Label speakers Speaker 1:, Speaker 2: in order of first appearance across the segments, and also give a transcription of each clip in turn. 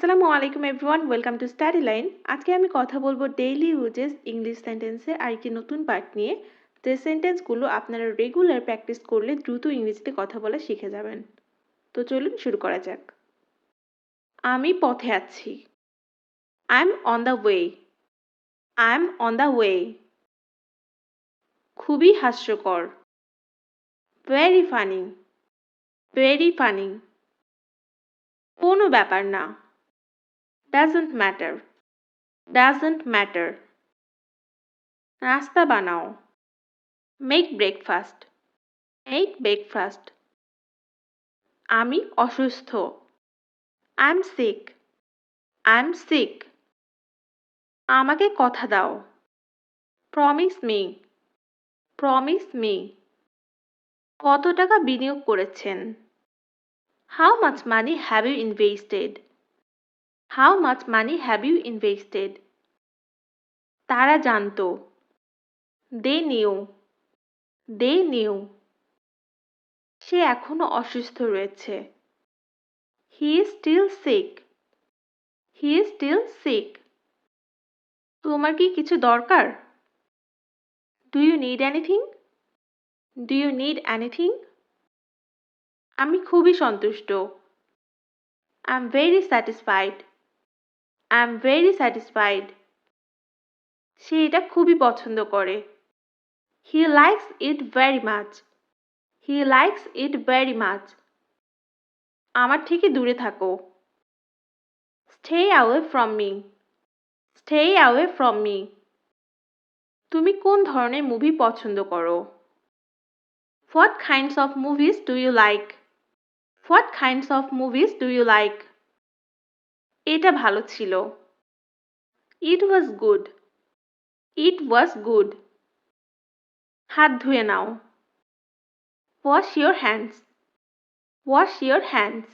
Speaker 1: আসসালামু আলাইকুম everyone, welcome to স্টাডিলাইন। আজকে আমি কথা বলবো ডেইলি ইউজেস ইংলিশ সেন্টেন্সের আরেকটি নতুন পার্ট নিয়ে, যে সেন্টেন্সগুলো আপনারা রেগুলার প্র্যাকটিস করলে দ্রুত ইংরেজিতে কথা বলা শিখে যাবেন। তো চলুন শুরু করা যাক। আমি পথে আছি। I am on the way. I am on the way. খুবই হাস্যকর। Very funny. Very funny. কোনো ব্যাপার না। Doesn't matter. Doesn't matter. নাস্তা বানাও। Make breakfast. Make breakfast. আমি অসুস্থ। I am sick. I am sick. আমাকে কথা দাও। Promise me. Promise me. কত টাকা বিনিয়োগ করেছেন? How much money have you invested? How much money have you invested? তারা জানতো। দে নিউ। দে নিউ। সে এখনো অসুস্থ রয়েছে। He is still sick. He is still sick. তোমার কি কিছু দরকার? Do you need anything? Do you need anything? আমি খুবই সন্তুষ্ট। I am very satisfied. I am very satisfied. সে এটা খুবই পছন্দ করে। He likes it very much. He likes it very much. আমার থেকে দূরে থাকো। Stay away from me. Stay away from me. তুমি কোন ধরনের মুভি পছন্দ করো? What kinds of movies do you like? What kinds of movies do you like? এটা ভালো ছিল। It was good. It was good. হাত ধুয়ে নাও। Wash your hands. Wash your hands.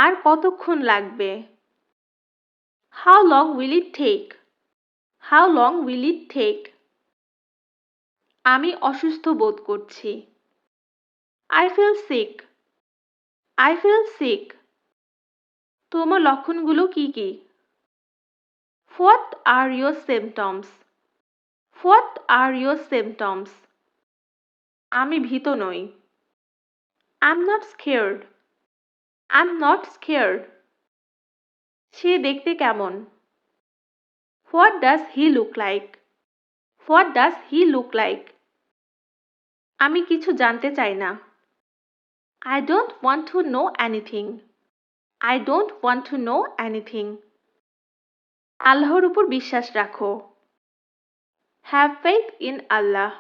Speaker 1: আর কতক্ষণ লাগবে? How long will it take? How long will it take? আমি অসুস্থ বোধ করছি। I feel sick. I feel sick. তোমার লক্ষণগুলো কি কি? What are your symptoms? What are your symptoms? আমি ভীত নই। I am not scared. I am not scared. সে দেখতে কেমন? What does he look like? What does he look like? আমি কিছু জানতে চাই না। I don't want to know anything. I don't want to know anything. আল্লাহর উপর বিশ্বাস রাখো। Have faith in Allah.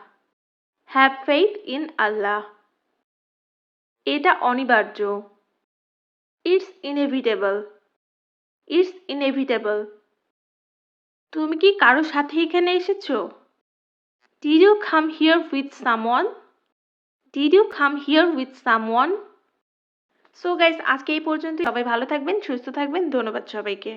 Speaker 1: Have faith in Allah. এটা অনিবার্য। It's inevitable. It's inevitable. তুমি কি কারো সাথে এখানে এসেছো? Did you come here with someone? Did you come here with someone? So guys, আজকে এই পর্যন্ত। সবাই ভালো থাকবেন, সুস্থ থাকবেন। ধন্যবাদ সবাইকে।